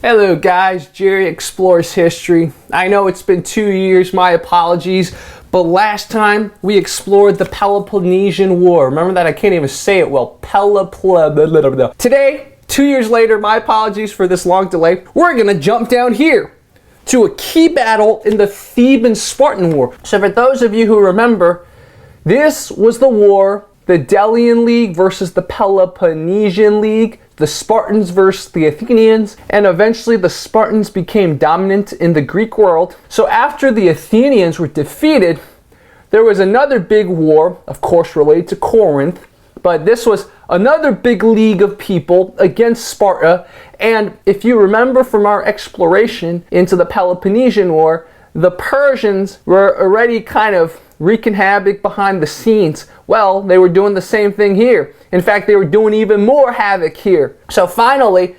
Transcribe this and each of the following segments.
Hello guys, Jerry explores history. I know it's been 2 years, my apologies, but last time we explored the Peloponnesian War. Remember that? I can't even say it well. Today, 2 years later, my apologies for this long delay, we're gonna jump down here to a key battle in the Theban-Spartan War. So for those of you who remember, this was the war, the Delian League versus the Peloponnesian League, the Spartans versus the Athenians, and eventually the Spartans became dominant in the Greek world. So after the Athenians were defeated, there was another big war, of course related to Corinth, but this was another big league of people against Sparta. And if you remember from our exploration into the Peloponnesian War, the Persians were already kind of wreaking havoc behind the scenes. Well, they were doing the same thing here. In fact, they were doing even more havoc here. So finally,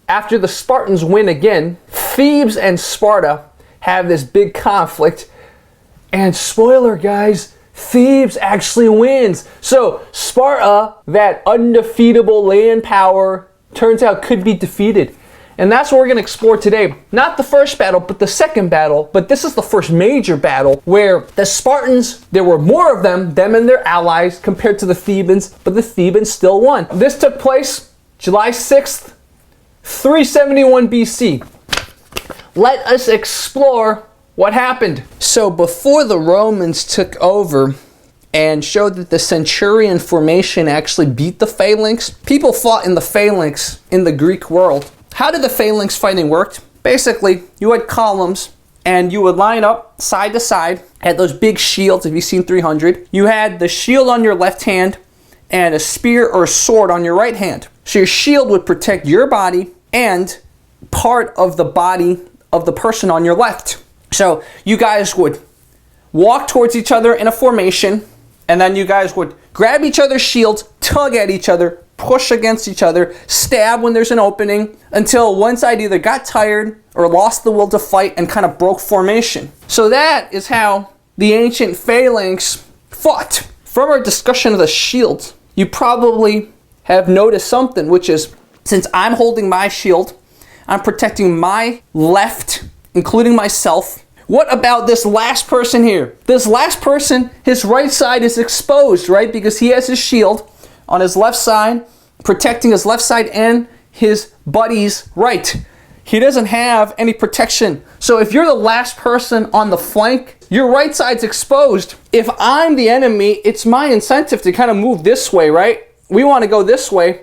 after the Spartans win again, Thebes and Sparta have this big conflict. And spoiler guys, Thebes actually wins. So Sparta, that undefeatable land power, turns out could be defeated. And that's what we're going to explore today. Not the first battle, but the second battle. But this is the first major battle where the Spartans, there were more of them and their allies compared to the Thebans, but the Thebans still won. This took place July 6th, 371 BC. Let us explore what happened. So before the Romans took over and showed that the centurion formation actually beat the Phalanx, people fought in the Phalanx in the Greek world. How did the Phalanx fighting work? Basically, you had columns and you would line up side to side, had those big shields, if you've seen 300. You had the shield on your left hand and a spear or a sword on your right hand. So your shield would protect your body and part of the body of the person on your left. So you guys would walk towards each other in a formation, and then you guys would grab each other's shields, tug at each other, push against each other, stab when there's an opening, until one side either got tired or lost the will to fight and kind of broke formation. So that is how the ancient Phalanx fought. From our discussion of the shields, you probably have noticed something, which is, since I'm holding my shield, I'm protecting my left, including myself. What about this last person here? This last person, his right side is exposed, right? Because he has his shield on his left side, protecting his left side and his buddy's right. He doesn't have any protection. So if you're the last person on the flank, your right side's exposed. If I'm the enemy, it's my incentive to kind of move this way, right? We want to go this way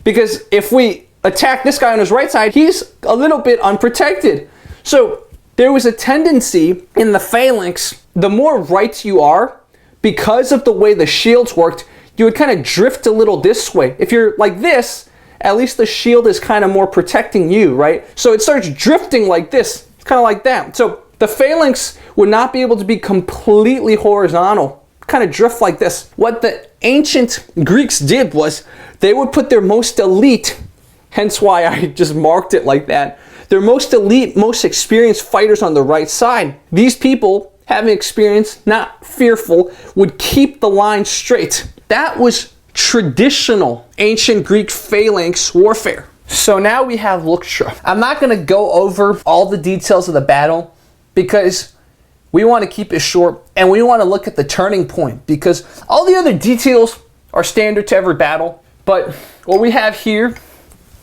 because if we attack this guy on his right side, he's a little bit unprotected. So there was a tendency in the Phalanx, the more right you are, because of the way the shields worked, you would kind of drift a little this way. If you're like this, at least the shield is kind of more protecting you, right? So it starts drifting like this. It's kind of like that. So the Phalanx would not be able to be completely horizontal, kind of drift like this. What the ancient Greeks did was they would put their most elite, hence why I just marked it like that, their most elite, most experienced fighters on the right side. These people, having experience, not fearful, would keep the line straight. That was traditional ancient Greek Phalanx warfare. So now we have Leuctra. I'm not going to go over all the details of the battle because we want to keep it short and we want to look at the turning point, because all the other details are standard to every battle. But what we have here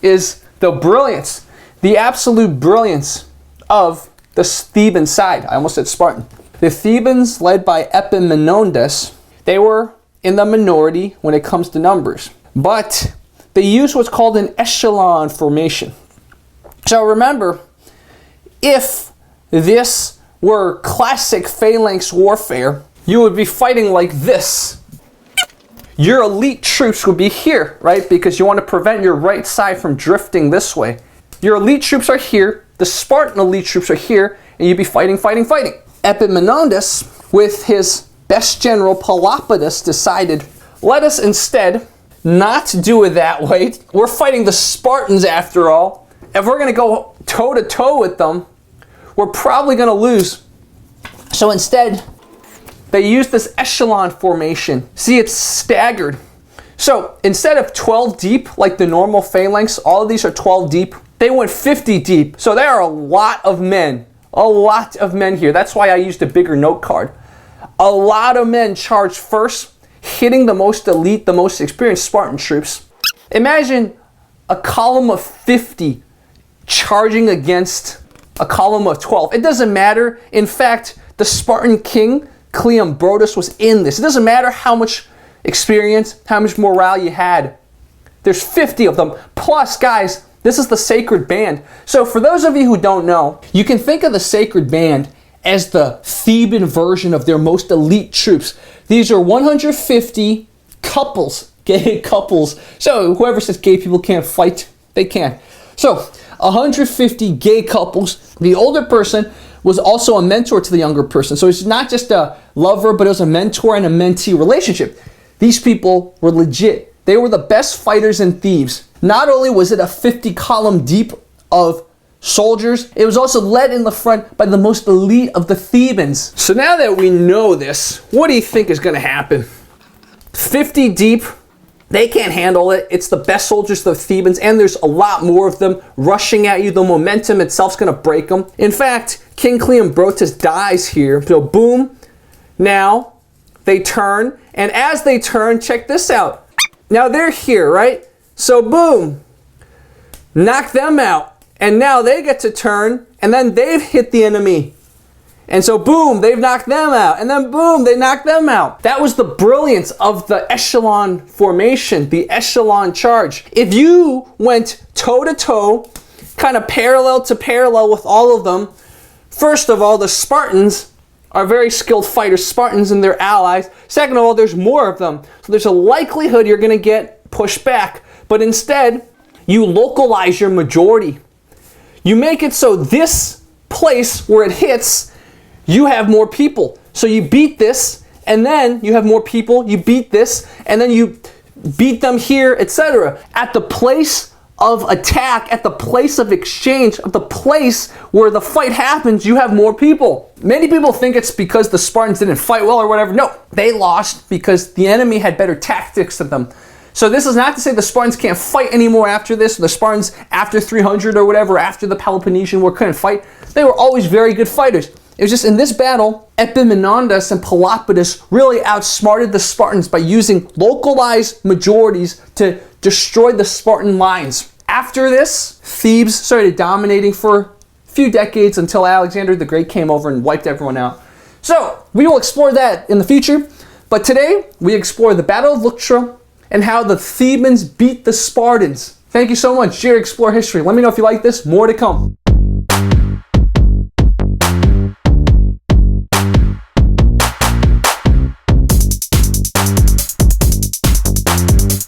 is the brilliance, the absolute brilliance of the Theban side. I almost said Spartan. The Thebans, led by Epaminondas, they were in the minority when it comes to numbers, but they used what's called an Echelon Formation. So remember, if this were classic Phalanx warfare, you would be fighting like this. Your elite troops would be here, right? Because you want to prevent your right side from drifting this way. Your elite troops are here, the Spartan elite troops are here, and you'd be fighting. Epaminondas, with his best general Peloponnesus, decided, let us instead not do it that way. We're fighting the Spartans after all. If we're going to go toe to toe with them, we're probably going to lose. So instead, they used this echelon formation. See, it's staggered. So instead of 12 deep like the normal phalanx, all of these are 12 deep. They went 50 deep. So there are a lot of men. A lot of men here. That's why I used a bigger note card. A lot of men charged first, hitting the most elite, the most experienced Spartan troops. Imagine a column of 50 charging against a column of 12. It doesn't matter. In fact, the Spartan king, Cleombrotus, was in this. It doesn't matter how much experience, how much morale you had. There's 50 of them. Plus, guys, this is the sacred band. So for those of you who don't know, you can think of the sacred band as the Theban version of their most elite troops. These are 150 couples, gay couples. So whoever says gay people can't fight, they can. So 150 gay couples. The older person was also a mentor to the younger person. So it's not just a lover, but it was a mentor and a mentee relationship. These people were legit. They were the best fighters in Thebes. Not only was it a 50 column deep of soldiers, it was also led in the front by the most elite of the Thebans. So now that we know this, what do you think is going to happen? 50 deep, they can't handle it. It's the best soldiers, the Thebans, and there's a lot more of them rushing at you. The momentum itself's going to break them. In fact, King Cleombrotus dies here. So boom, now they turn, and as they turn, check this out. Now they're here, right? So boom, knock them out. And now they get to turn, and then they've hit the enemy. And so boom, they've knocked them out. And then boom, they knocked them out. That was the brilliance of the echelon formation, the echelon charge. If you went toe to toe, kind of parallel to parallel with all of them, first of all, the Spartans are very skilled fighters, Spartans and their allies. Second of all, there's more of them. So there's a likelihood you're going to get pushed back. But instead, you localize your majority. You make it so this place where it hits, you have more people. So you beat this, and then you have more people. You beat this, and then you beat them here, etc. At the place of attack, at the place of exchange, at the place where the fight happens, you have more people. Many people think it's because the Spartans didn't fight well or whatever. No, they lost because the enemy had better tactics than them. So this is not to say the Spartans can't fight anymore after this. The Spartans after 300 or whatever, after the Peloponnesian War, couldn't fight. They were always very good fighters. It was just in this battle, Epaminondas and Pelopidas really outsmarted the Spartans by using localized majorities to destroy the Spartan lines. After this, Thebes started dominating for a few decades until Alexander the Great came over and wiped everyone out. So we will explore that in the future. But today, we explore the Battle of Leuctra and how the Thebans beat the Spartans. Thank you so much. Share, explore history. Let me know if you like this. More to come.